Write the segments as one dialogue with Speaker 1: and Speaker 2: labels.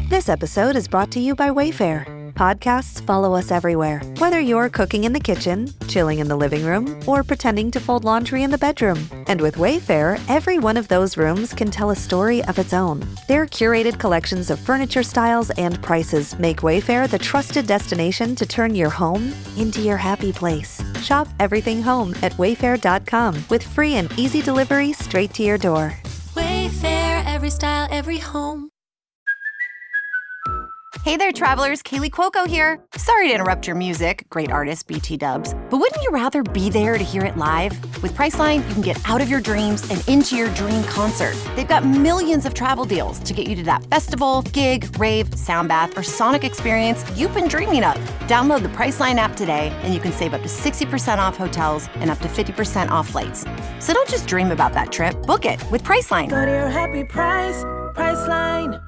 Speaker 1: This episode is brought to you by Wayfair. Podcasts follow us everywhere, whether you're cooking in the kitchen, chilling in the living room, or pretending to fold laundry in the bedroom. And with Wayfair, every one of those rooms can tell a story of its own. Their curated collections of furniture styles and prices make Wayfair the trusted destination to turn your home into your happy place. Shop everything home at wayfair.com with free and easy delivery straight to your door.
Speaker 2: Wayfair, every style, every home.
Speaker 3: Hey there, travelers. Kaylee Cuoco here. Sorry to interrupt your music, great artist BT Dubs, but wouldn't you rather be there to hear it live? With Priceline, you can get out of your dreams and into your dream concert. They've got millions of travel deals to get you to that festival, gig, rave, soundbath, or sonic experience you've been dreaming of. Download the Priceline app today, and you can save up to 60% off hotels and up to 50% off flights. So don't just dream about that trip. Book it with Priceline.
Speaker 4: Go to your happy price, Priceline.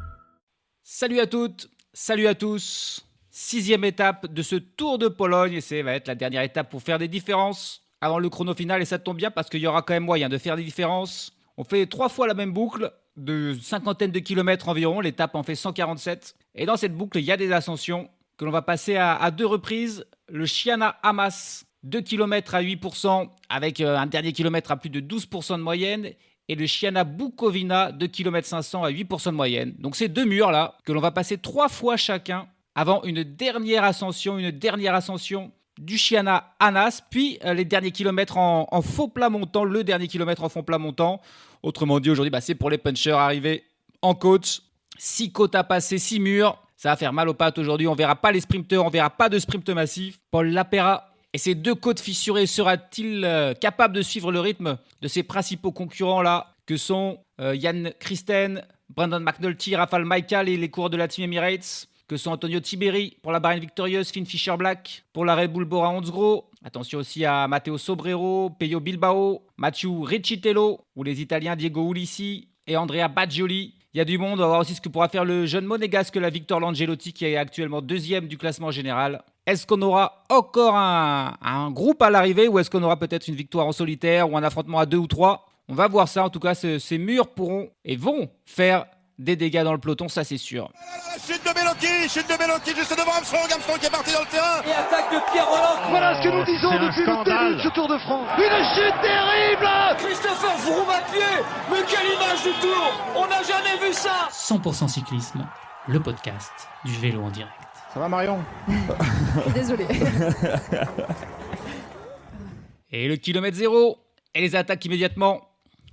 Speaker 5: Salut à toutes, salut à tous. 6e étape de ce Tour de Pologne et ça va être la dernière étape pour faire des différences avant le chrono final et ça tombe bien parce qu'il y aura quand même moyen de faire des différences. On fait 3 fois la même boucle de cinquantaine de kilomètres environ, l'étape en fait 147 et dans cette boucle il y a des ascensions que l'on va passer à 2 reprises. Le Chiana Hamas, 2 km à 8% avec un dernier kilomètre à plus de 12% de moyenne. Et le Chiana Bukovina, 2 km 500 à 8% de moyenne. Donc ces 2 murs là, que l'on va passer 3 fois chacun avant une dernière ascension du Chiana Anas, puis les derniers kilomètres en faux plat montant, le dernier kilomètre en fond plat montant. Autrement dit, aujourd'hui, c'est pour les punchers arrivés en côte. 6 côtes à passer, 6 murs. Ça va faire mal aux pattes aujourd'hui. On verra pas les sprinteurs, on verra pas de sprint massif. Paul Lapera. Et ces 2 côtes fissurées, sera-t-il capable de suivre le rythme de ses principaux concurrents là, que sont Jan Christen, Brandon McNulty, Rafał Majka et les coureurs de la Team Emirates, que sont Antonio Tiberi pour la Bahrain Victorieuse, Finn Fischer-Black pour la Red Bull Bora Hansgrohe. Attention aussi à Matteo Sobrero, Peyo Bilbao, Mathieu Riccitello ou les Italiens Diego Ulissi et Andrea Baggioli. Il y a du monde, on va voir aussi ce que pourra faire le jeune monégasque, la Victor Langelotti, qui est actuellement 2e du classement général. Est-ce qu'on aura encore un groupe à l'arrivée ou est-ce qu'on aura peut-être une victoire en solitaire ou un affrontement à 2 ou 3 ? On va voir ça. En tout cas, ces murs pourront et vont faire des dégâts dans le peloton, ça c'est sûr.
Speaker 6: Chute de Bellocchi juste devant Armstrong qui est parti dans le terrain.
Speaker 7: Et attaque de Pierre Rolland.
Speaker 8: Voilà ce que nous disons depuis le début de ce Tour de France. Une chute terrible.
Speaker 7: Christopher Froome à pied. Mais quelle image du Tour. On n'a jamais vu ça.
Speaker 9: 100% cyclisme, le podcast du vélo en direct.
Speaker 10: Ça va Marion?
Speaker 4: Désolé.
Speaker 5: Et le kilomètre 0 et les attaques immédiatement.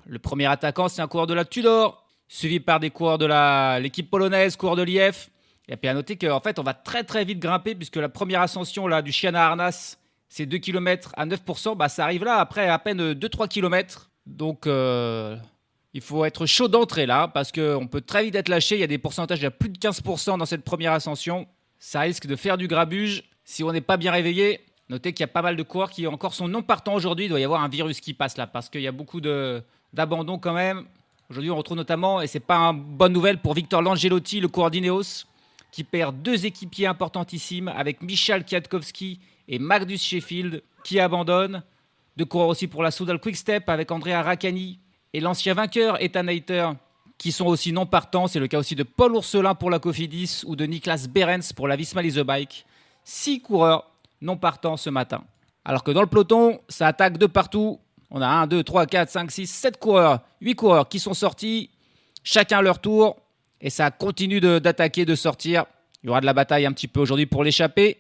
Speaker 5: Le premier attaquant, c'est un coureur de la Tudor, suivi par des coureurs de l'équipe polonaise, coureurs de l'IF. Et puis à noter qu'en fait, on va très très vite grimper puisque la première ascension là, du Chiana Arnas, c'est 2 km à 9%. Ça arrive là après à peine 2-3 km. Donc il faut être chaud d'entrée là parce qu'on peut très vite être lâché. Il y a des pourcentages à plus de 15% dans cette première ascension. Ça risque de faire du grabuge si on n'est pas bien réveillé. Notez qu'il y a pas mal de coureurs qui encore sont non partants aujourd'hui. Il doit y avoir un virus qui passe là parce qu'il y a beaucoup d'abandon quand même. Aujourd'hui, on retrouve notamment, et c'est pas une bonne nouvelle pour Victor Langelotti, le coureur d'Ineos, qui perd 2 équipiers importantissimes avec Michal Kwiatkowski et Magnus Sheffield qui abandonnent. 2 coureurs aussi pour la Soudal Quick-Step avec Andrea Raccani et l'ancien vainqueur Ethan Hayter qui sont aussi non partants. C'est le cas aussi de Paul Ourselin pour la Cofidis ou de Niklas Behrens pour la Visma Lease Bike. 6 coureurs non partants ce matin. Alors que dans le peloton, ça attaque de partout. On a 1, 2, 3, 4, 5, 6, 7 coureurs, 8 coureurs qui sont sortis, chacun leur tour. Et ça continue d'attaquer, de sortir. Il y aura de la bataille un petit peu aujourd'hui pour l'échapper.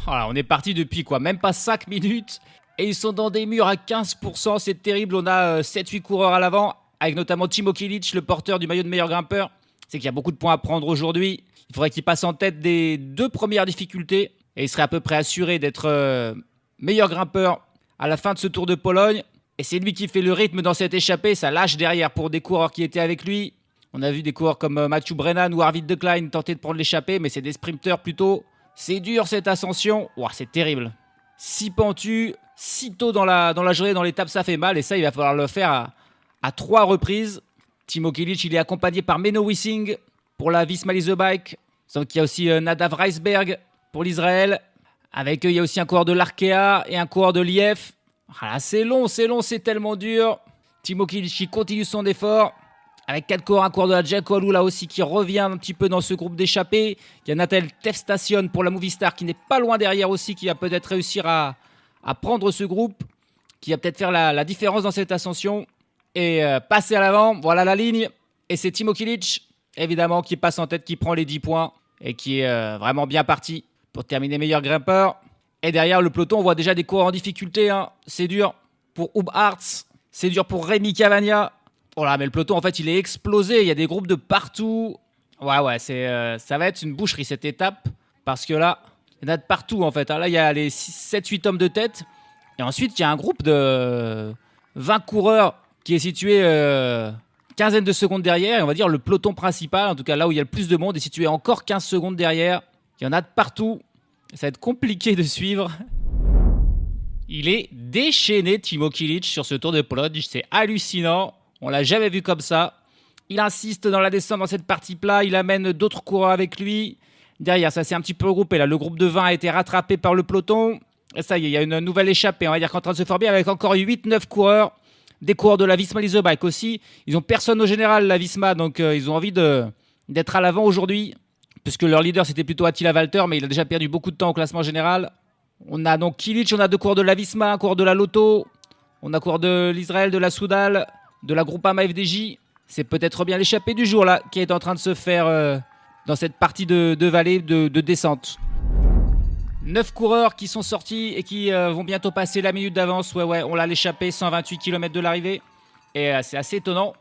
Speaker 5: Voilà, on est parti depuis même pas 5 minutes. Et ils sont dans des murs à 15%, c'est terrible. On a 7-8 coureurs à l'avant, avec notamment Timo Kilic, le porteur du maillot de meilleur grimpeur. C'est qu'il y a beaucoup de points à prendre aujourd'hui. Il faudrait qu'il passe en tête des 2 premières difficultés. Et il serait à peu près assuré d'être meilleur grimpeur à la fin de ce Tour de Pologne. Et c'est lui qui fait le rythme dans cette échappée. Ça lâche derrière pour des coureurs qui étaient avec lui. On a vu des coureurs comme Mathieu Brennan ou Arvid de Klein tenter de prendre l'échappée. Mais c'est des sprinteurs plutôt. C'est dur cette ascension. Ouah, c'est terrible. 6 pentus, si tôt dans la journée, dans l'étape, ça fait mal. Et ça, il va falloir le faire à 3 reprises. Timo Kilic, il est accompagné par Menno Wissing pour la Visma Lease Bike. Donc il y a aussi Nadav Reisberg pour l'Israël. Avec eux, il y a aussi un coureur de l'Arkea et un coureur de l'IF. Voilà, c'est long, c'est tellement dur. Timo Kilic continue son effort. avec 4 coureurs, un coureur de la Jacko Alou là aussi qui revient un petit peu dans ce groupe d'échappés. Il y a Nathaniel Tefstation pour la Movistar qui n'est pas loin derrière aussi, qui va peut-être réussir à prendre ce groupe, qui va peut-être faire la différence dans cette ascension et passer à l'avant. Voilà la ligne. Et c'est Timo Kilic, évidemment, qui passe en tête, qui prend les 10 points et qui est vraiment bien parti pour terminer meilleur grimpeur. Et derrière le peloton, on voit déjà des coureurs en difficulté. C'est dur pour Hub Hartz, c'est dur pour Rémi Cavagna. Voilà, mais le peloton, en fait, il est explosé. Il y a des groupes de partout. Ouais, ça va être une boucherie cette étape. Parce que là, il y en a de partout, en fait. Là, il y a les 7-8 hommes de tête. Et ensuite, il y a un groupe de 20 coureurs qui est situé quinzaine de secondes derrière. Et on va dire le peloton principal, en tout cas là où il y a le plus de monde, est situé encore 15 secondes derrière. Il y en a de partout. Ça va être compliqué de suivre. Il est déchaîné, Timo Kilic, sur ce Tour de Pologne. C'est hallucinant. On l'a jamais vu comme ça. Il insiste dans la descente dans cette partie plat. Il amène d'autres coureurs avec lui. Derrière, ça s'est un petit peu regroupé. Là, le groupe de 20 a été rattrapé par le peloton. Et ça y est, il y a une nouvelle échappée. On va dire qu'en train de se faire bien avec encore 8-9 coureurs. Des coureurs de la Visma Lease Bike aussi. Ils n'ont personne au général, la Visma. Donc, ils ont envie d'être à l'avant aujourd'hui. Puisque leur leader, c'était plutôt Attila Valter. Mais il a déjà perdu beaucoup de temps au classement général. On a donc Kilic, on a 2 coureurs de la Visma, un coureur de la Lotto. On a un coureur de l'Israël, de la Soudal, de la Groupama FDJ. C'est peut-être bien l'échappée du jour là qui est en train de se faire dans cette partie de vallée de descente. 9 coureurs qui sont sortis et qui vont bientôt passer la minute d'avance. Ouais, on l'a l'échappée, 128 km de l'arrivée. Et c'est assez étonnant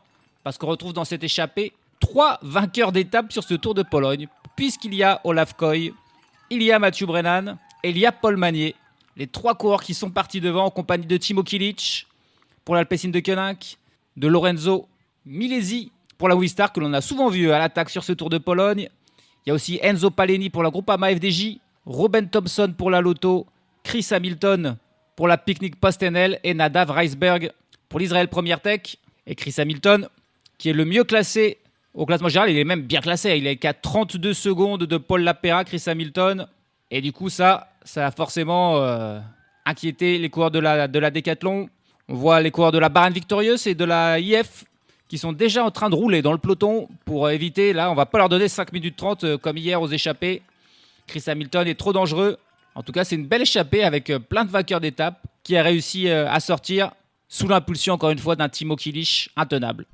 Speaker 5: parce qu'on retrouve dans cette échappée 3 vainqueurs d'étape sur ce Tour de Pologne. Puisqu'il y a Olaf Koy, il y a Mathieu Brennan et il y a Paul Magnier. Les 3 coureurs qui sont partis devant en compagnie de Timo Kilic pour l'Alpecin de Koenig, de Lorenzo Milesi pour la Movistar que l'on a souvent vu à l'attaque sur ce Tour de Pologne. Il y a aussi Enzo Paleni pour la Groupama FDJ, Robin Thompson pour la Lotto, Chris Hamilton pour la Picnic Post-NL et Nadav Reisberg pour l'Israël Première Tech. Et Chris Hamilton qui est le mieux classé au classement général, il est même bien classé. Il est qu'à 32 secondes de Paul Lapera, Chris Hamilton. Et du coup, ça a forcément inquiété les coureurs de la Decathlon. On voit les coureurs de la Bahrain Victorious et de la IF qui sont déjà en train de rouler dans le peloton pour éviter, là, on va pas leur donner 5 minutes 30 comme hier aux échappées. Chris Hamilton est trop dangereux. En tout cas, c'est une belle échappée avec plein de vainqueurs d'étape qui a réussi à sortir sous l'impulsion, encore une fois, d'un Timo Kilic intenable.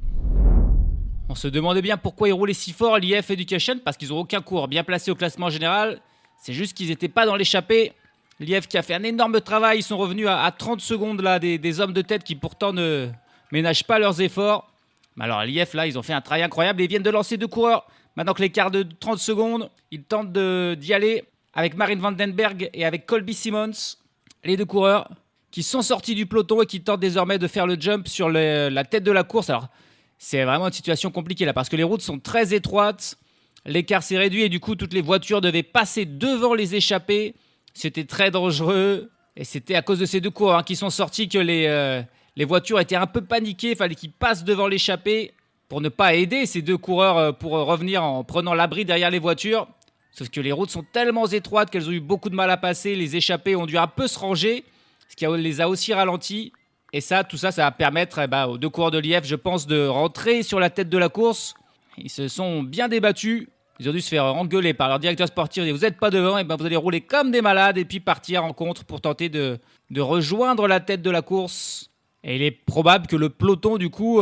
Speaker 5: On se demandait bien pourquoi ils roulaient si fort l'IF Education, parce qu'ils n'ont aucun coureur bien placé au classement général. C'est juste qu'ils n'étaient pas dans l'échappée. L'IF qui a fait un énorme travail, ils sont revenus à 30 secondes là, des hommes de tête qui pourtant ne ménagent pas leurs efforts. Mais alors l'IF là, ils ont fait un travail incroyable et ils viennent de lancer 2 coureurs. Maintenant que l'écart de 30 secondes, ils tentent d'y aller avec Marine Vandenberg et avec Colby Simmons, les 2 coureurs qui sont sortis du peloton et qui tentent désormais de faire le jump sur la tête de la course. Alors c'est vraiment une situation compliquée là parce que les routes sont très étroites, l'écart s'est réduit et du coup toutes les voitures devaient passer devant les échappées. C'était très dangereux et c'était à cause de ces 2 coureurs qui sont sortis que les voitures étaient un peu paniquées. Il fallait qu'ils passent devant l'échappée pour ne pas aider ces 2 coureurs pour revenir en prenant l'abri derrière les voitures. Sauf que les routes sont tellement étroites qu'elles ont eu beaucoup de mal à passer. Les échappées ont dû un peu se ranger, ce qui les a aussi ralentis. Et tout ça va permettre aux 2 coureurs de l'IF, je pense, de rentrer sur la tête de la course. Ils se sont bien débattus. Ils ont dû se faire engueuler par leur directeur sportif. Ils disent, vous n'êtes pas devant, et vous allez rouler comme des malades et puis partir en contre pour tenter de rejoindre la tête de la course. Et il est probable que le peloton, du coup,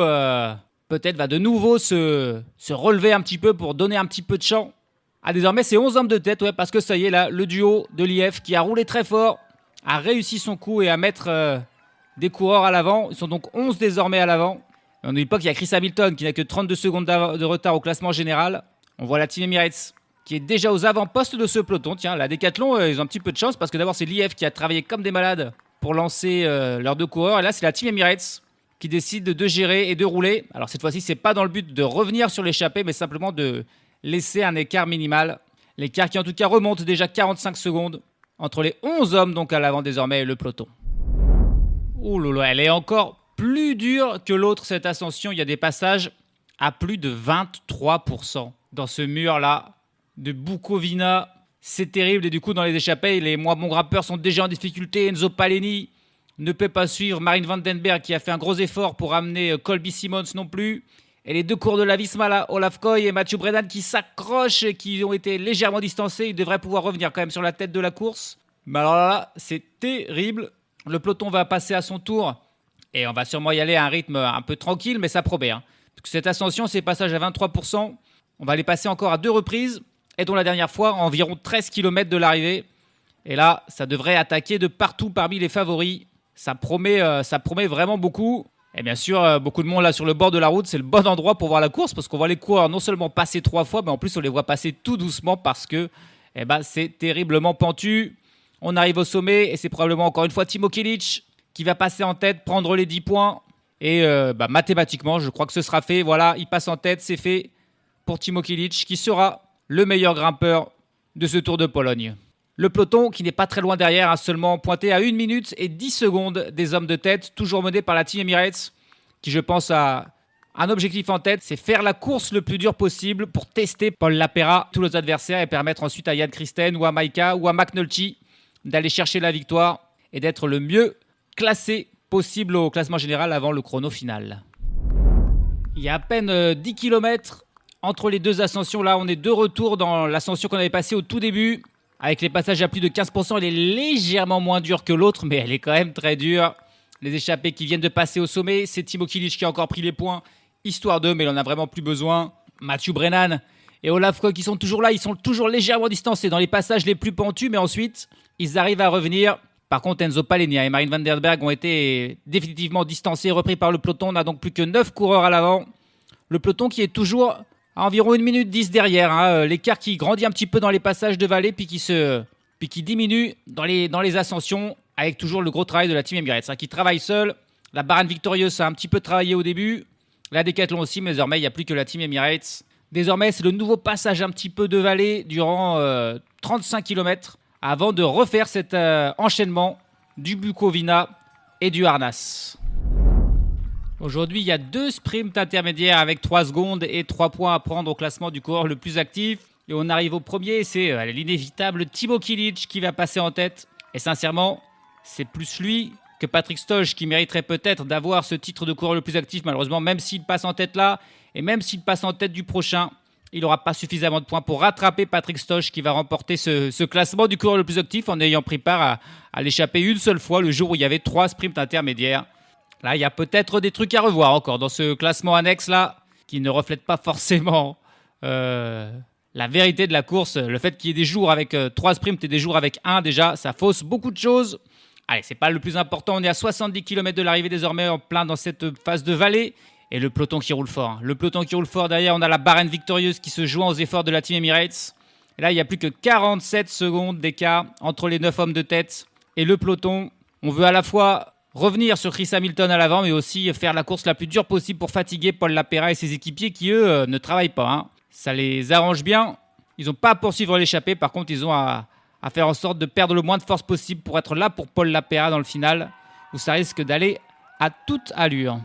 Speaker 5: peut-être va de nouveau se relever un petit peu pour donner un petit peu de champ. Désormais, c'est 11 hommes de tête, parce que ça y est, là, le duo de l'IF qui a roulé très fort, a réussi son coup et à mettre des coureurs à l'avant. Ils sont donc 11 désormais à l'avant. Et on n'oublie pas qu'il y a Chris Hamilton qui n'a que 32 secondes de retard au classement général. On voit la Team Emirates qui est déjà aux avant-postes de ce peloton. Tiens, la Decathlon, ils ont un petit peu de chance parce que d'abord, c'est l'IF qui a travaillé comme des malades pour lancer leurs 2 coureurs. Et là, c'est la Team Emirates qui décide de gérer et de rouler. Alors cette fois-ci, c'est pas dans le but de revenir sur l'échappée, mais simplement de laisser un écart minimal. L'écart qui en tout cas remonte déjà 45 secondes entre les 11 hommes donc à l'avant désormais et le peloton. Ouh là là, elle est encore plus dure que l'autre cette ascension. Il y a des passages à plus de 23% dans ce mur-là de Bukovina. C'est terrible et du coup dans les échappées, les moins bons grimpeurs sont déjà en difficulté. Enzo Paleni ne peut pas suivre Marine Vandenberg qui a fait un gros effort pour amener Colby Simmons non plus. Et les deux coureurs de la Visma, là, Olaf Koy et Mathieu Brennan, qui s'accrochent et qui ont été légèrement distancés. Ils devraient pouvoir revenir quand même sur la tête de la course. Mais alors là, c'est terrible. Le peloton va passer à son tour. Et on va sûrement y aller à un rythme un peu tranquille, mais ça promet. Parce que cette ascension, ces passages à 23%, on va les passer encore à 2 reprises. Et dont la dernière fois, environ 13 km de l'arrivée. Et là, ça devrait attaquer de partout parmi les favoris. Ça promet vraiment beaucoup. Et bien sûr, beaucoup de monde là sur le bord de la route, c'est le bon endroit pour voir la course parce qu'on voit les coureurs non seulement passer 3 fois, mais en plus on les voit passer tout doucement parce que c'est terriblement pentu. On arrive au sommet et c'est probablement encore une fois Timo Kilic qui va passer en tête, prendre les 10 points. Et mathématiquement, je crois que ce sera fait. Voilà, il passe en tête, c'est fait pour Timo Kilic qui sera le meilleur grimpeur de ce Tour de Pologne. Le peloton qui n'est pas très loin derrière, a seulement pointé à 1 minute et 10 secondes des hommes de tête, toujours menés par la Team Emirates, qui je pense a un objectif en tête, c'est faire la course le plus dur possible pour tester Paul Lapera, tous les adversaires, et permettre ensuite à Jan Christen ou à Maika ou à McNulty d'aller chercher la victoire et d'être le mieux classé possible au classement général avant le chrono final. Il y a à peine 10 km entre les deux ascensions. Là, on est de retour dans l'ascension qu'on avait passée au tout début. Avec les passages à plus de 15%, elle est légèrement moins dure que l'autre, mais elle est quand même très dure. Les échappés qui viennent de passer au sommet, c'est Timo Kilic qui a encore pris les points, histoire d'eux, mais il en a vraiment plus besoin. Mathieu Brennan et Olaf Koy qui sont toujours là, ils sont toujours légèrement distancés dans les passages les plus pentus, mais ensuite, ils arrivent à revenir. Par contre, Enzo Palenia et Marijn van der Berg ont été définitivement distancés, repris par le peloton. On n'a donc plus que 9 coureurs à l'avant. Le peloton qui est toujours à environ 1 minute 10 derrière. L'écart qui grandit un petit peu dans les passages de vallée, puis qui diminue dans les ascensions, avec toujours le gros travail de la Team Emirates, qui travaille seule. La Bahrain Victorieuse a un petit peu travaillé au début. La Decathlon aussi, mais désormais, il n'y a plus que la Team Emirates. Désormais, c'est le nouveau passage un petit peu de vallée durant 35 km avant de refaire cet enchaînement du Bukovina et du Harnas. Aujourd'hui, il y a 2 sprints intermédiaires avec 3 secondes et 3 points à prendre au classement du coureur le plus actif. Et on arrive au premier, c'est l'inévitable Timo Kilic qui va passer en tête. Et sincèrement, c'est plus lui que Patrick Stoch qui mériterait peut-être d'avoir ce titre de coureur le plus actif. Malheureusement, même s'il passe en tête là, et même s'il passe en tête du prochain, il n'aura pas suffisamment de points pour rattraper Patrick Stoch qui va remporter ce classement du coureur le plus actif en ayant pris part à l'échapper une seule fois le jour où il y avait 3 sprints intermédiaires. Là, il y a peut-être des trucs à revoir encore dans ce classement annexe là, qui ne reflète pas forcément la vérité de la course. Le fait qu'il y ait des jours avec 3 sprints et des jours avec 1, déjà, ça fausse beaucoup de choses. Allez, c'est pas le plus important. On est à 70 km de l'arrivée désormais, en plein dans cette phase de vallée. Et le peloton qui roule fort. Le peloton qui roule fort derrière, on a la Bahrain Victorieuse qui se joint aux efforts de la Team Emirates. Et là, il n'y a plus que 47 secondes d'écart entre les 9 hommes de tête et le peloton. On veut à la fois revenir sur Chris Hamilton à l'avant, mais aussi faire la course la plus dure possible pour fatiguer Paul Lapera et ses équipiers qui, eux, ne travaillent pas. Ça les arrange bien. Ils n'ont pas à poursuivre l'échappée. Par contre, ils ont à faire en sorte de perdre le moins de force possible pour être là pour Paul Lapera dans le final, où ça risque d'aller à toute allure.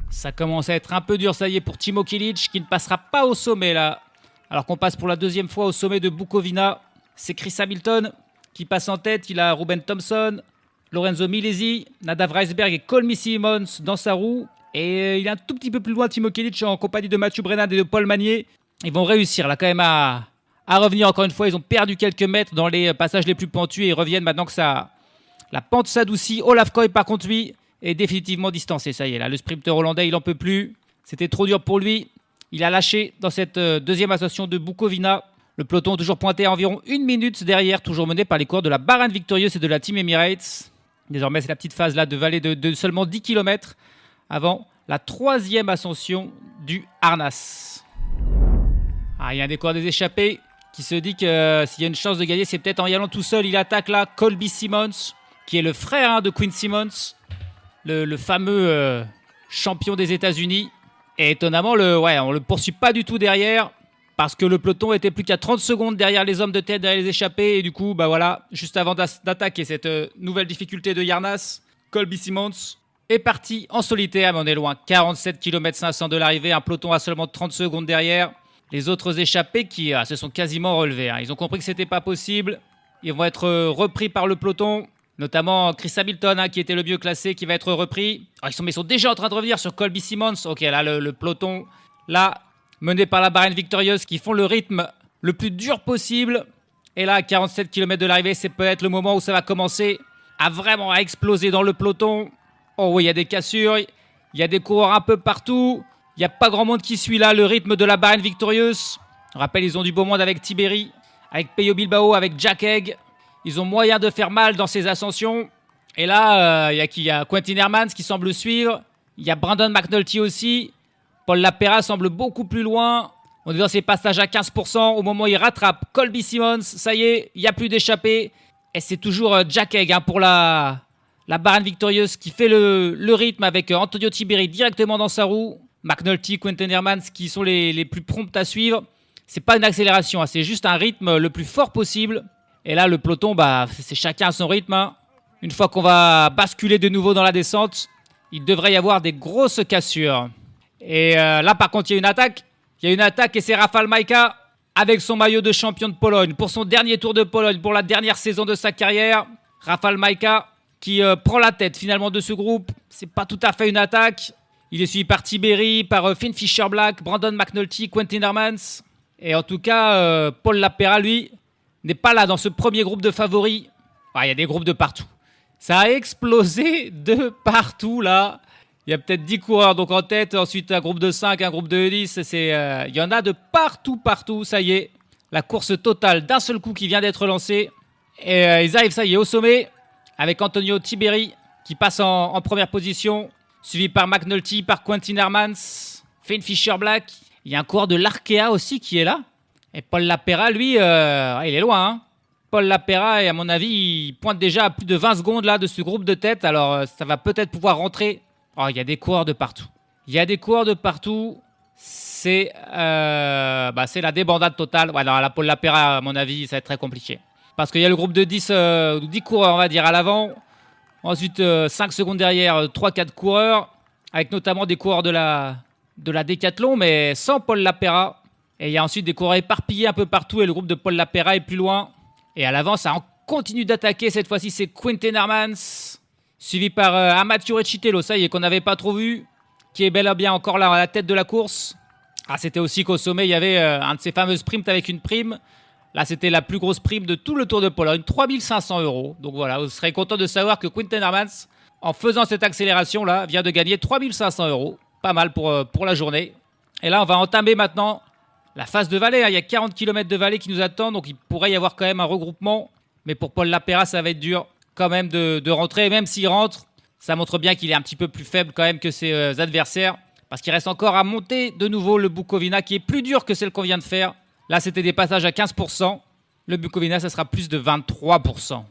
Speaker 5: Ça commence à être un peu dur, ça y est, pour Timo Kilic, qui ne passera pas au sommet, là. Alors qu'on passe pour la 2e fois au sommet de Bukovina. C'est Chris Hamilton qui passe en tête. Il a Ruben Thompson, Lorenzo Milesi, Nadav Reisberg et Colmy Simmons dans sa roue. Et il est un tout petit peu plus loin, Timo Kilic, en compagnie de Mathieu Brennan et de Paul Magnier. Ils vont réussir, là, quand même, à revenir encore une fois. Ils ont perdu quelques mètres dans les passages les plus pentus et ils reviennent maintenant que la pente s'adoucit. Olaf Koy, par contre, lui, est définitivement distancé. Ça y est, là, le sprinter hollandais, il n'en peut plus. C'était trop dur pour lui. Il a lâché dans cette 2e ascension de Bukovina. Le peloton toujours pointé à environ 1 minute derrière, toujours mené par les coureurs de la Bahrain Victorieuse et de la Team Emirates. Désormais, c'est la petite phase là de vallée de seulement 10 km avant la 3e ascension du Harnas. Il y a un des coureurs des échappés qui se dit que s'il y a une chance de gagner, c'est peut-être en y allant tout seul. Il attaque là Colby Simmons, qui est le frère de Quinn Simmons, le fameux champion des États-Unis. Et étonnamment, on ne le poursuit pas du tout derrière, parce que le peloton était plus qu'à 30 secondes derrière les hommes de tête, derrière les échappés. Et du coup, juste avant d'attaquer cette nouvelle difficulté de Harnas, Colby Simmons est parti en solitaire, mais on est loin. 47 km 500 de l'arrivée, un peloton à seulement 30 secondes derrière. Les autres échappés qui se sont quasiment relevés. Ils ont compris que ce n'était pas possible. Ils vont être repris par le peloton. Notamment Chris Hamilton, qui était le mieux classé, qui va être repris. Alors, ils sont déjà en train de revenir sur Colby Simmons. Ok, là, le peloton, là, mené par la Bahreïn Victorious, qui font le rythme le plus dur possible. Et là, à 47 km de l'arrivée, c'est peut-être le moment où ça va commencer à vraiment exploser dans le peloton. Oh oui, il y a des cassures, il y a des coureurs un peu partout. Il n'y a pas grand monde qui suit là le rythme de la Bahreïn Victorious. On rappelle, ils ont du beau monde avec Tiberi, avec Peyo Bilbao, avec Jack Egg. Ils ont moyen de faire mal dans ces ascensions. Et là, il y a qui? Il y a Quentin Hermans qui semble suivre. Il y a Brandon McNulty aussi. Paul Lapera semble beaucoup plus loin. On est dans ces passages à 15%. Au moment où il rattrape Colby Simmons, ça y est, il n'y a plus d'échappée. Et c'est toujours Jack Egg pour la Bahreïn Victorious qui fait le rythme avec Antonio Tiberi directement dans sa roue. McNulty, Quentin Hermans qui sont les plus prompts à suivre. C'est pas une accélération, c'est juste un rythme le plus fort possible. Et là, le peloton, c'est chacun à son rythme. Une fois qu'on va basculer de nouveau dans la descente, il devrait y avoir des grosses cassures. Et là, par contre, il y a une attaque. Il y a une attaque et c'est Rafał Majka avec son maillot de champion de Pologne pour son dernier Tour de Pologne, pour la dernière saison de sa carrière. Rafał Majka qui prend la tête finalement de ce groupe. C'est pas tout à fait une attaque. Il est suivi par Tiberi, par Finn Fisher-Black, Brandon McNulty, Quentin Hermans. Et en tout cas, Paul Lapera, lui, n'est pas là dans ce premier groupe de favoris. Il y a des groupes de partout. Ça a explosé de partout là. Il y a peut-être 10 coureurs donc en tête, ensuite un groupe de 5, un groupe de 10. Il y en a de partout, ça y est. La course totale d'un seul coup qui vient d'être lancée. Et ils arrivent, ça y est, au sommet, avec Antonio Tiberi qui passe en première position, suivi par McNulty, par Quentin Hermans, Finn Fisher-Black. Il y a un coureur de l'Arkea aussi qui est là. Et Paul Lapera, lui, il est loin. Paul Lapera, et à mon avis, il pointe déjà à plus de 20 secondes là, de ce groupe de tête. Alors, ça va peut-être pouvoir rentrer. Oh, il y a des coureurs de partout. C'est la débandade totale. Ouais, non, la Paul Lapera, à mon avis, ça va être très compliqué. Parce qu'il y a le groupe de 10 coureurs, on va dire, à l'avant. Ensuite, 5 secondes derrière, 3-4 coureurs. Avec notamment des coureurs de la Décathlon, mais sans Paul Lapera. Et il y a ensuite des coureurs éparpillés un peu partout. Et le groupe de Paul Lapera est plus loin. Et à l'avant, ça continue d'attaquer. Cette fois-ci, c'est Quentin Hermans, suivi par Amateur Recitello, ça y est, qu'on n'avait pas trop vu, qui est bel et bien encore là à la tête de la course. Ah, c'était aussi qu'au sommet, il y avait un de ces fameux sprints avec une prime. Là, c'était la plus grosse prime de tout le Tour de Pologne, 3 500 €. Donc voilà, vous serez content de savoir que Quentin Hermans, en faisant cette accélération-là, vient de gagner 3 500 €. Pas mal pour la journée. Et là, on va entamer maintenant la phase de vallée. Il y a 40 km de vallée qui nous attendent, donc il pourrait y avoir quand même un regroupement. Mais pour Paul Lapera, ça va être dur quand même de rentrer. Et même s'il rentre, ça montre bien qu'il est un petit peu plus faible quand même que ses adversaires. Parce qu'il reste encore à monter de nouveau le Bukovina, qui est plus dur que celle qu'on vient de faire. Là, c'était des passages à 15%. Le Bukovina, ça sera plus de 23%.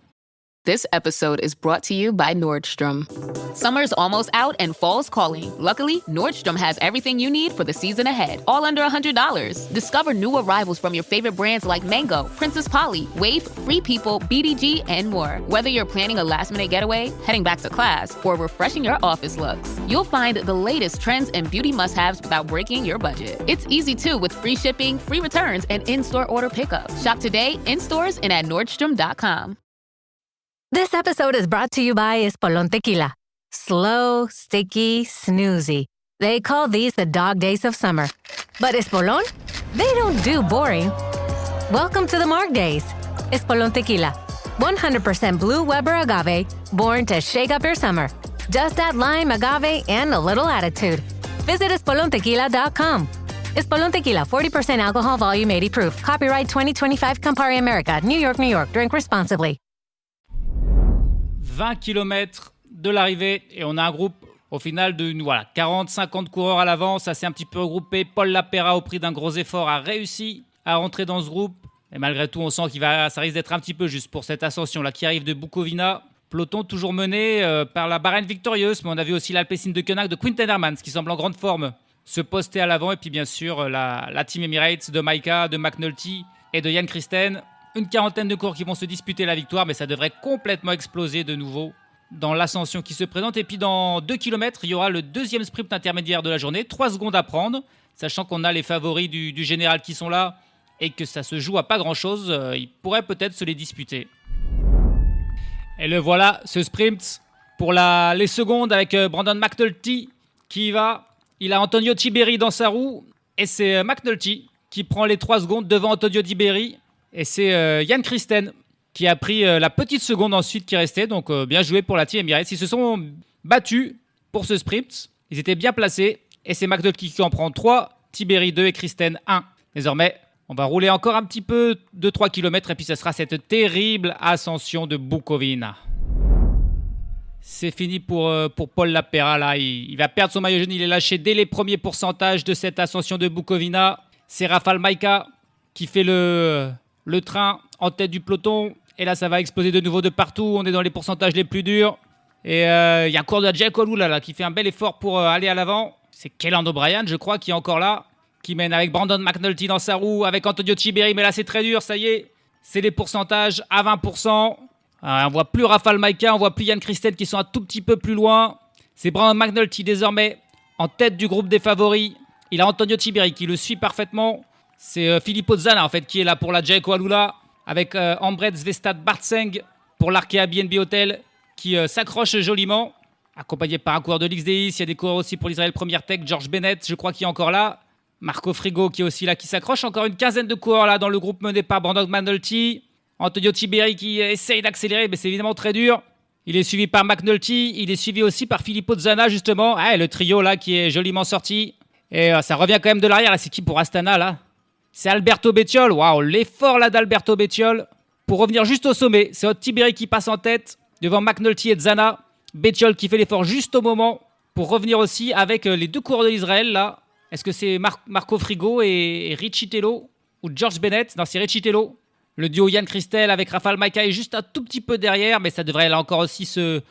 Speaker 10: This episode is brought to you by Nordstrom. Summer's almost out and fall's calling. Luckily, Nordstrom has everything you need for the season ahead, all under $100. Discover new arrivals from your favorite brands like Mango, Princess Polly, Wave, Free People, BDG, and more. Whether you're planning a last-minute getaway, heading back to class, or refreshing your office looks, you'll find the latest trends and beauty must-haves without breaking your budget. It's easy too with free shipping, free returns, and in-store order pickup. Shop today, in stores, and at Nordstrom.com.
Speaker 11: This episode is brought to you by Espolón Tequila. Slow, sticky, snoozy. They call these the dog days of summer. But Espolón? They don't do boring. Welcome to the Marg Days. Espolón Tequila. 100% blue Weber agave, born to shake up your summer. Just add lime, agave, and a little attitude. Visit espolontequila.com. Espolón Tequila, 40% alcohol, volume 80 proof. Copyright 2025, Campari America, New York, New York. Drink responsibly.
Speaker 5: 20 km de l'arrivée et on a un groupe au final de 40-50 coureurs à l'avant. Ça s'est un petit peu regroupé. Paul Lapera, au prix d'un gros effort, a réussi à rentrer dans ce groupe. Et malgré tout, on sent ça risque d'être un petit peu juste pour cette ascension-là qui arrive de Bukovina. Peloton toujours mené par la Bahreïn Victorieuse, mais on a vu aussi l'Alpecin de Koenig de Quentin Hermans qui semble en grande forme se poster à l'avant. Et puis bien sûr la Team Emirates de Majka, de McNulty et de Jan Christen. Une quarantaine de coureurs qui vont se disputer la victoire, mais ça devrait complètement exploser de nouveau dans l'ascension qui se présente. Et puis dans 2 km, il y aura le deuxième sprint intermédiaire de la journée. 3 secondes à prendre, sachant qu'on a les favoris du général qui sont là et que ça se joue à pas grand-chose. Ils pourraient peut-être se les disputer. Et le voilà, ce sprint pour les secondes avec Brandon McNulty qui y va. Il a Antonio Tiberi dans sa roue et c'est McNulty qui prend les 3 secondes devant Antonio Tiberi. Et c'est Jan Christen qui a pris la petite seconde ensuite qui restait. Donc bien joué pour la Team Emirates. Ils se sont battus pour ce sprint. Ils étaient bien placés. Et c'est McNulty qui en prend 3, Tiberi 2 et Christen 1. Désormais, on va rouler encore un petit peu de 3 km et puis ce sera cette terrible ascension de Bukovina. C'est fini pour Paul Lapera. Là. Il va perdre son maillot jaune. Il est lâché dès les premiers pourcentages de cette ascension de Bukovina. C'est Rafal Majka qui fait le train en tête du peloton. Et là, ça va exploser de nouveau de partout. On est dans les pourcentages les plus durs. Et il y a un coureur de Jack Olula là, qui fait un bel effort pour aller à l'avant. C'est Kellan O'Brien, je crois, qui est encore là. Qui mène avec Brandon McNulty dans sa roue, avec Antonio Tiberi. Mais là, c'est très dur, ça y est. C'est les pourcentages à 20%. On voit plus Rafal Majka, on voit plus Jan Christen qui sont un tout petit peu plus loin. C'est Brandon McNulty désormais en tête du groupe des favoris. Il a Antonio Tiberi qui le suit parfaitement. C'est Filippo Zana en fait qui est là pour la Jaco Alula avec Ambret Zvestad Bartseng pour l'Arkea BNB Hotel qui s'accroche joliment. Accompagné par un coureur de l'XDI. Il y a des coureurs aussi pour l'Israël Première Tech. George Bennett, je crois qu'il est encore là. Marco Frigo qui est aussi là, qui s'accroche. Encore une quinzaine de coureurs là dans le groupe mené par Brandon McNulty. Antonio Tiberi qui essaye d'accélérer, mais c'est évidemment très dur. Il est suivi par McNulty. Il est suivi aussi par Filippo Zana, justement. Ah, le trio là qui est joliment sorti. Et ça revient quand même de l'arrière. C'est qui pour Astana là? C'est Alberto Bettiol. Waouh, l'effort là d'Alberto Bettiol pour revenir juste au sommet. C'est Tiberi qui passe en tête devant McNulty et Zana. Bettiol qui fait l'effort juste au moment pour revenir aussi avec les 2 coureurs de l'Israël là. Est-ce que c'est Marco Frigo et Richie Tello ou George Bennett? Non, c'est Richie Tello. Le duo Jan Christen avec Rafal Majka est juste un tout petit peu derrière, mais ça devrait là encore aussi se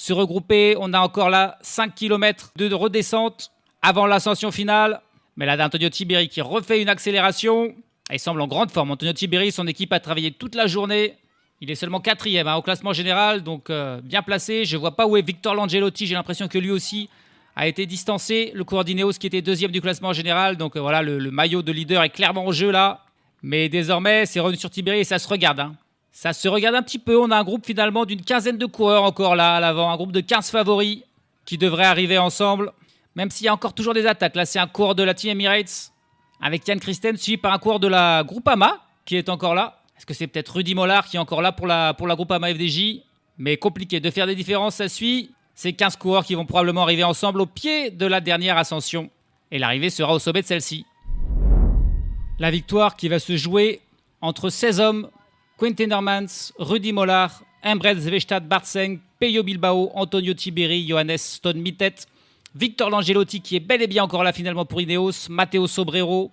Speaker 5: regrouper. On a encore là 5 km de redescente avant l'ascension finale. Mais là, Antonio Tiberi qui refait une accélération. Il semble en grande forme. Antonio Tiberi, son équipe a travaillé toute la journée. Il est seulement 4e au classement général, donc bien placé. Je ne vois pas où est Victor Langelotti. J'ai l'impression que lui aussi a été distancé. Le coureur d'Ineos qui était 2e du classement général. Donc voilà, le maillot de leader est clairement en jeu là. Mais désormais, c'est revenu sur Tiberi et ça se regarde. Ça se regarde un petit peu. On a un groupe finalement d'une quinzaine de coureurs encore là à l'avant. Un groupe de 15 favoris qui devraient arriver ensemble. Même s'il y a encore toujours des attaques. Là, c'est un coureur de la Team Emirates avec Jan Christen suivi par un coureur de la Groupama qui est encore là. Est-ce que c'est peut-être Rudy Mollard qui est encore là pour la Groupama FDJ? Mais compliqué de faire des différences, ça suit. C'est 15 coureurs qui vont probablement arriver ensemble au pied de la dernière ascension. Et l'arrivée sera au sommet de celle-ci. La victoire qui va se jouer entre 16 hommes. Quentin Hermans, Rudy Mollard, Ambret Zvestad Bartseng, Peyo Bilbao, Antonio Tiberi, Johannes Stone Mittet, Victor Langelotti qui est bel et bien encore là finalement pour Ineos, Matteo Sobrero,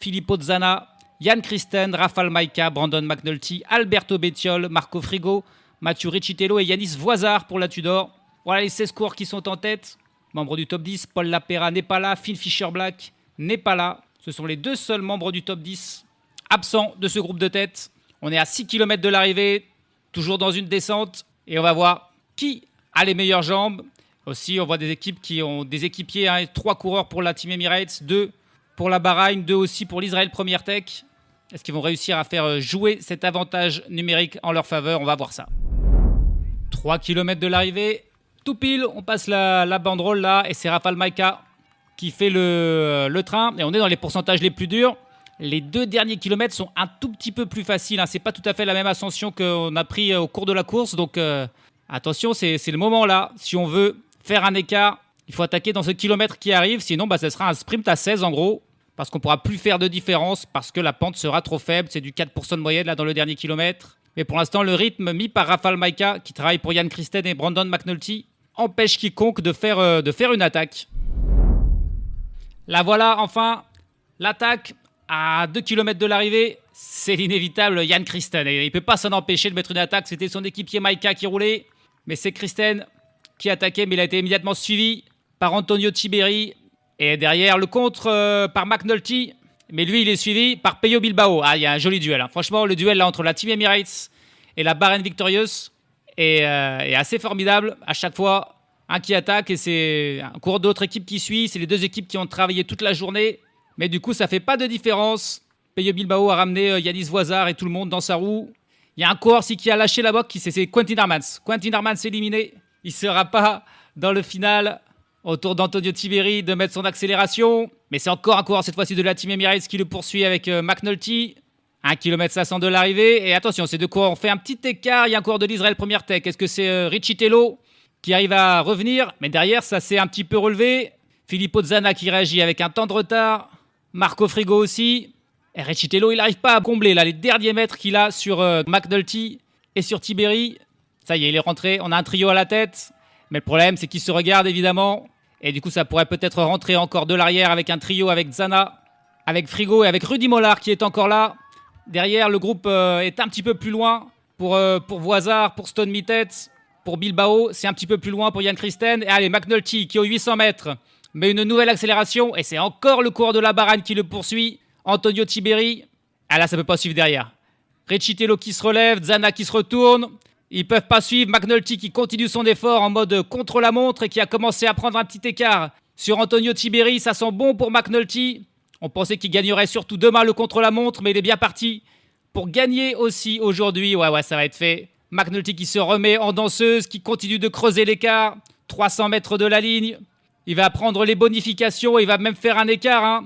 Speaker 5: Filippo Zana, Jan Christen, Rafal Majka, Brandon McNulty, Alberto Bettiol, Marco Frigo, Mathieu Richitello et Yanis Voisard pour la Tudor. Voilà les 16 coureurs qui sont en tête. Membres du top 10, Paul Lapera n'est pas là, Finn Fischer-Black n'est pas là. Ce sont les 2 seuls membres du top 10 absents de ce groupe de tête. On est à 6 km de l'arrivée, toujours dans une descente. Et on va voir qui a les meilleures jambes. Aussi, on voit des équipes qui ont des équipiers. 3 coureurs pour la Team Emirates, 2 pour la Bahreïn, 2 aussi pour l'Israël Première Tech. Est-ce qu'ils vont réussir à faire jouer cet avantage numérique en leur faveur? On va voir ça. 3 km de l'arrivée. Tout pile, on passe la banderole là. Et c'est Rafal Majka qui fait le train. Et on est dans les pourcentages les plus durs. Les 2 derniers kilomètres sont un tout petit peu plus faciles. C'est pas tout à fait la même ascension qu'on a pris au cours de la course. Donc attention, c'est le moment là. Si on veut faire un écart, il faut attaquer dans ce kilomètre qui arrive. Sinon, ça sera un sprint à 16 en gros. Parce qu'on ne pourra plus faire de différence. Parce que la pente sera trop faible. C'est du 4% de moyenne là dans le dernier kilomètre. Mais pour l'instant, le rythme mis par Rafal Majka, qui travaille pour Jan Christen et Brandon McNulty, empêche quiconque de faire une attaque. Là voilà, enfin, l'attaque à 2 km de l'arrivée. C'est l'inévitable Jan Christen. Et il ne peut pas s'en empêcher de mettre une attaque. C'était son équipier Majka qui roulait. Mais c'est Christen qui attaquait, mais il a été immédiatement suivi par Antonio Tiberi. Et derrière, le contre par McNulty. Mais lui, il est suivi par Peyo Bilbao. Il y a un joli duel. Franchement, le duel là entre la Team Emirates et la Bahrain Victorious est assez formidable. À chaque fois, un qui attaque et c'est un coureur d'autre équipe qui suit. C'est les 2 équipes qui ont travaillé toute la journée. Mais du coup, ça ne fait pas de différence. Peyo Bilbao a ramené Yanis Voisard et tout le monde dans sa roue. Il y a un coureur aussi qui a lâché la boque, c'est Quentin Hermans. Quentin Hermans éliminé. Il ne sera pas dans le final. Autour d'Antonio Tiberi de mettre son accélération. Mais c'est encore un coureur cette fois-ci de la Team Emirates qui le poursuit avec McNulty. 1 km 500 de l'arrivée. Et attention, ces deux coureurs ont fait un petit écart. Il y a un coureur de l'Israël Première Tech. Est-ce que c'est Richie Tello qui arrive à revenir? Mais derrière, ça s'est un petit peu relevé. Filippo Zana qui réagit avec un temps de retard. Marco Frigo aussi. Et Richie Tello, il n'arrive pas à combler là, les derniers mètres qu'il a sur McNulty et sur Tiberi. Ça y est, il est rentré. On a un trio à la tête. Mais le problème, c'est qu'ils se regardent évidemment. Et du coup, ça pourrait peut-être rentrer encore de l'arrière avec un trio avec Zana, avec Frigo et avec Rudy Mollard qui est encore là. Derrière, le groupe est un petit peu plus loin pour Voisard, pour Stone Mittet, pour Bilbao. C'est un petit peu plus loin pour Jan Christen. Et allez, McNulty qui, aux 800 mètres, met une nouvelle accélération. Et c'est encore le coureur de la Baragne qui le poursuit. Antonio Tiberi. Ah là, ça ne peut pas suivre derrière. Richie Tello qui se relève, Zana qui se retourne. Ils peuvent pas suivre. McNulty qui continue son effort en mode contre-la-montre et qui a commencé à prendre un petit écart sur Antonio Tiberi. Ça sent bon pour McNulty. On pensait qu'il gagnerait surtout demain le contre-la-montre, mais il est bien parti pour gagner aussi aujourd'hui. Ouais, ça va être fait. McNulty qui se remet en danseuse, qui continue de creuser l'écart. 300 mètres de la ligne. Il va prendre les bonifications et il va même faire un écart.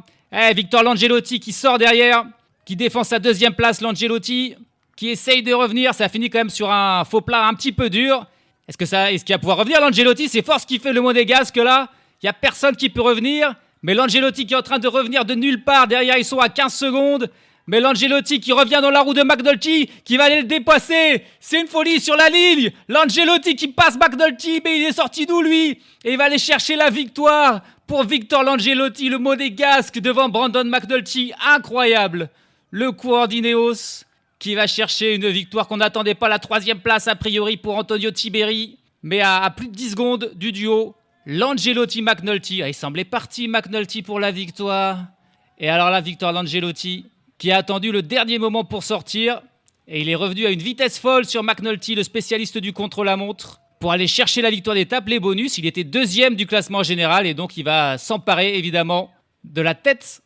Speaker 5: Victor Langelotti qui sort derrière, qui défend sa deuxième place, Langelotti, qui essaye de revenir. Ça finit quand même sur un faux plat un petit peu dur. Est-ce qu'il va pouvoir revenir, Langelotti? C'est fort ce qu'il fait le Monégasque là. Il n'y a personne qui peut revenir. Mais Langelotti qui est en train de revenir de nulle part. Derrière, ils sont à 15 secondes. Mais Langelotti qui revient dans la roue de McNulty, qui va aller le dépasser. C'est une folie sur la ligne. Langelotti qui passe McNulty, mais il est sorti d'où lui? Et il va aller chercher la victoire pour Victor Langelotti, le Monégasque, devant Brandon McNulty. Incroyable. Le coureur d'Ineos qui va chercher une victoire qu'on n'attendait pas, la 3e place a priori pour Antonio Tiberi. Mais à plus de 10 secondes du duo. Langelotti-McNulty. Il semblait parti McNulty pour la victoire. Et alors là, Victor Langelotti qui a attendu le dernier moment pour sortir. Et il est revenu à une vitesse folle sur McNulty, le spécialiste du contre-la-montre, pour aller chercher la victoire d'étape, les bonus. Il était 2e du classement général et donc il va s'emparer évidemment de la tête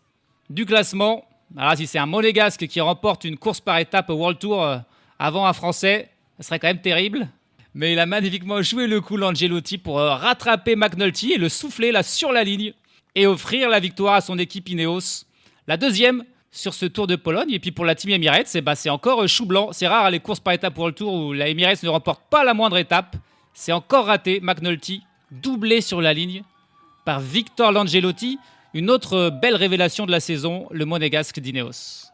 Speaker 5: du classement. Alors si c'est un Monégasque qui remporte une course par étape au World Tour avant un Français, ça serait quand même terrible. Mais il a magnifiquement joué le coup Langelotti pour rattraper McNulty et le souffler là sur la ligne et offrir la victoire à son équipe Ineos. La 2e sur ce Tour de Pologne. Et puis pour la Team Emirates, c'est encore chou blanc. C'est rare les courses par étape World Tour où la Emirates ne remporte pas la moindre étape. C'est encore raté. McNulty doublé sur la ligne par Victor Langelotti. Une autre belle révélation de la saison, le Monégasque d'Ineos.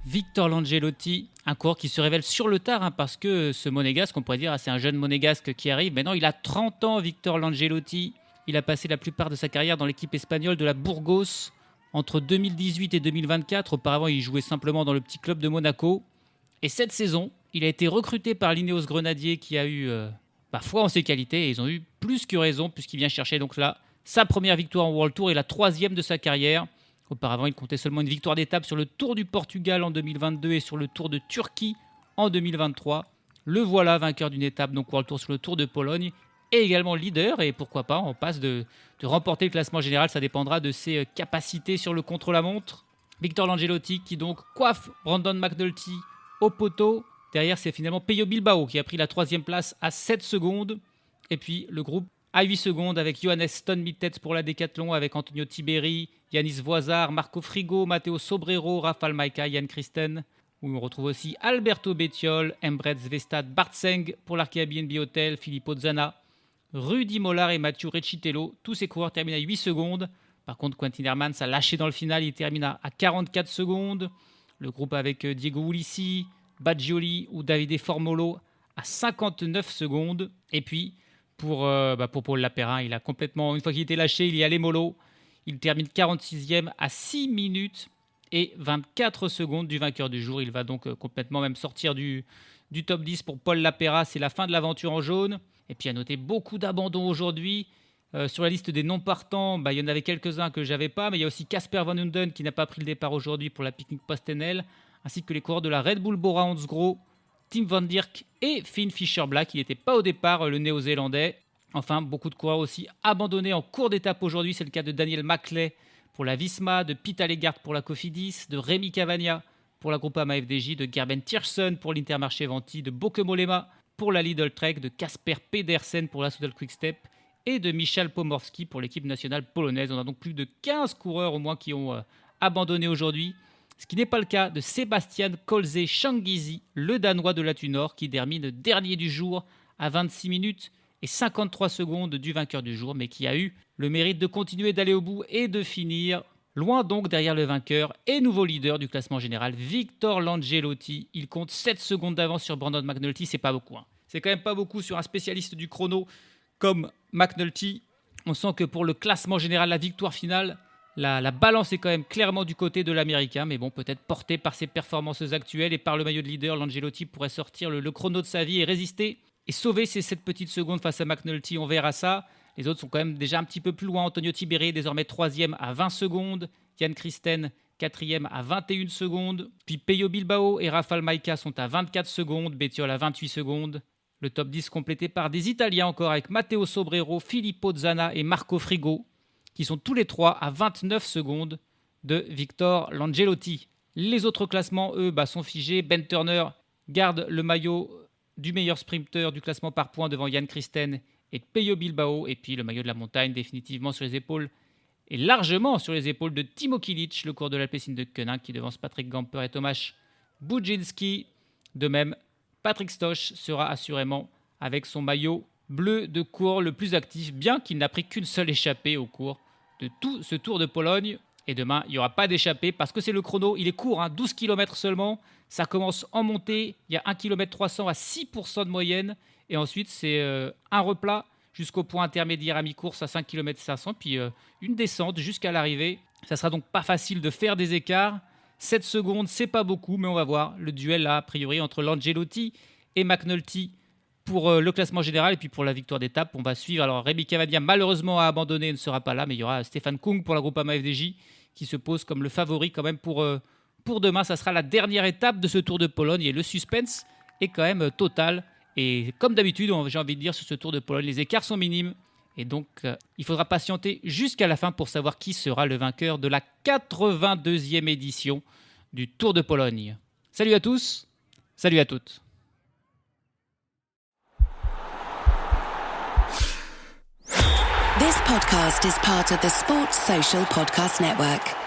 Speaker 5: Victor Langelotti, un coureur qui se révèle sur le tard, parce que ce Monégasque, on pourrait dire, c'est un jeune Monégasque qui arrive. Mais non, il a 30 ans, Victor Langelotti. Il a passé la plupart de sa carrière dans l'équipe espagnole de la Burgos entre 2018 et 2024. Auparavant, il jouait simplement dans le petit club de Monaco. Et cette saison, il a été recruté par l'Ineos Grenadier qui a eu foi en ses qualités. Et ils ont eu plus que raison puisqu'il vient chercher donc là sa première victoire en World Tour et la 3e de sa carrière. Auparavant, il comptait seulement une victoire d'étape sur le Tour du Portugal en 2022 et sur le Tour de Turquie en 2023. Le voilà, vainqueur d'une étape, donc World Tour sur le Tour de Pologne, et également leader. Et pourquoi pas, on passe de remporter le classement général, ça dépendra de ses capacités sur le contre-la-montre. Victor Langelotti qui donc coiffe Brandon McNulty au poteau. Derrière, c'est finalement Pello Bilbao qui a pris la 3e place à 7 secondes. Et puis le groupe à 8 secondes avec Johannes Stone Mittet pour la Décathlon, avec Antonio Tiberi, Yanis Voisard, Marco Frigo, Matteo Sobrero, Rafał Majka, Jan Christen, où on retrouve aussi Alberto Bettiol, Embret Zvestad, Bart Seng pour l'Arke-Airbnb Hotel, Filippo Zana, Rudy Mollard et Mathieu Recitello. Tous ces coureurs terminent à 8 secondes. Par contre, Quentin Hermans a lâché dans le final, il termine à 44 secondes. Le groupe avec Diego Ulissi, Baggioli ou Davide Formolo à 59 secondes. Et puis, pour Paul Lapérin, il a complètement, une fois qu'il était lâché, il y allait mollo. Il termine 46e à 6 minutes et 24 secondes du vainqueur du jour. Il va donc complètement même sortir du top 10 pour Paul Lapéra. C'est la fin de l'aventure en jaune. Et puis à noter beaucoup d'abandons aujourd'hui. Sur la liste des non-partants, il y en avait quelques-uns que je n'avais pas, mais il y a aussi Casper Van Hunden qui n'a pas pris le départ aujourd'hui pour la Picnic Post-NL, ainsi que les coureurs de la Red Bull Bora Hansgrohe, Tim Van Dirk et Finn Fischer-Black. Il n'était pas au départ, le néo-zélandais. Enfin, beaucoup de coureurs aussi abandonnés en cours d'étape aujourd'hui. C'est le cas de Daniel Maclay pour la Visma, de Pete Allegard pour la Cofidis, de Rémi Cavagna pour la Groupama FDJ, de Gerben Tiersen pour l'Intermarché Venti, de Bauke Mollema pour la Lidl Trek, de Kasper Pedersen pour la Soudal Quick-Step et de Michal Pomorski pour l'équipe nationale polonaise. On a donc plus de 15 coureurs au moins qui ont abandonné aujourd'hui, ce qui n'est pas le cas de Sebastian Kolze Changizi, le Danois de la Thunor, qui termine dernier du jour à 26 minutes et 53 secondes du vainqueur du jour, mais qui a eu le mérite de continuer d'aller au bout et de finir loin donc derrière le vainqueur et nouveau leader du classement général, Victor Langelotti. Il compte 7 secondes d'avance sur Brandon McNulty, c'est pas beaucoup. C'est quand même pas beaucoup sur un spécialiste du chrono comme McNulty. On sent que pour le classement général, la victoire finale, la balance est quand même clairement du côté de l'Américain, mais bon, peut-être porté par ses performances actuelles et par le maillot de leader, Langelotti pourrait sortir le chrono de sa vie et résister et sauver ces 7 petites secondes face à McNulty. On verra ça. Les autres sont quand même déjà un petit peu plus loin. Antonio Tiberi, désormais 3e à 20 secondes. Jan Christen, 4e à 21 secondes. Puis Peyo Bilbao et Rafał Majka sont à 24 secondes. Bettiol à 28 secondes. Le top 10 complété par des Italiens encore avec Matteo Sobrero, Filippo Zana et Marco Frigo, qui sont tous les trois à 29 secondes de Victor Langelotti. Les autres classements, eux, sont figés. Ben Turner garde le maillot du meilleur sprinter du classement par points devant Jan Christen et Peyo Bilbao. Et puis le maillot de la montagne définitivement sur les épaules, et largement sur les épaules de Timo Kilic, le cours de l'Alpecin de Koenig, qui devance Patrick Gamper et Tomasz Budzinski. De même, Patrick Stoch sera assurément avec son maillot bleu de cours le plus actif, bien qu'il n'a pris qu'une seule échappée au cours de tout ce Tour de Pologne. Et demain, il n'y aura pas d'échappée parce que c'est le chrono, il est court, 12 km seulement. Ça commence en montée, il y a 1 km 300 à 6% de moyenne. Et ensuite, c'est un replat jusqu'au point intermédiaire à mi-course à 5 km 500, puis une descente jusqu'à l'arrivée. Ça sera donc pas facile de faire des écarts. 7 secondes, c'est pas beaucoup, mais on va voir le duel là, a priori entre Langelotti et McNulty pour le classement général et puis pour la victoire d'étape. On va suivre. Alors Rémi Cavagna malheureusement a abandonné et ne sera pas là, mais il y aura Stefan Kung pour la Groupama FDJ qui se pose comme le favori quand même pour demain. Ça sera la dernière étape de ce Tour de Pologne et le suspense est quand même total. Et comme d'habitude, j'ai envie de dire, sur ce Tour de Pologne, les écarts sont minimes. Et donc, il faudra patienter jusqu'à la fin pour savoir qui sera le vainqueur de la 82e édition du Tour de Pologne. Salut à tous, salut à toutes.
Speaker 12: This podcast is part of the Sports Social Podcast Network.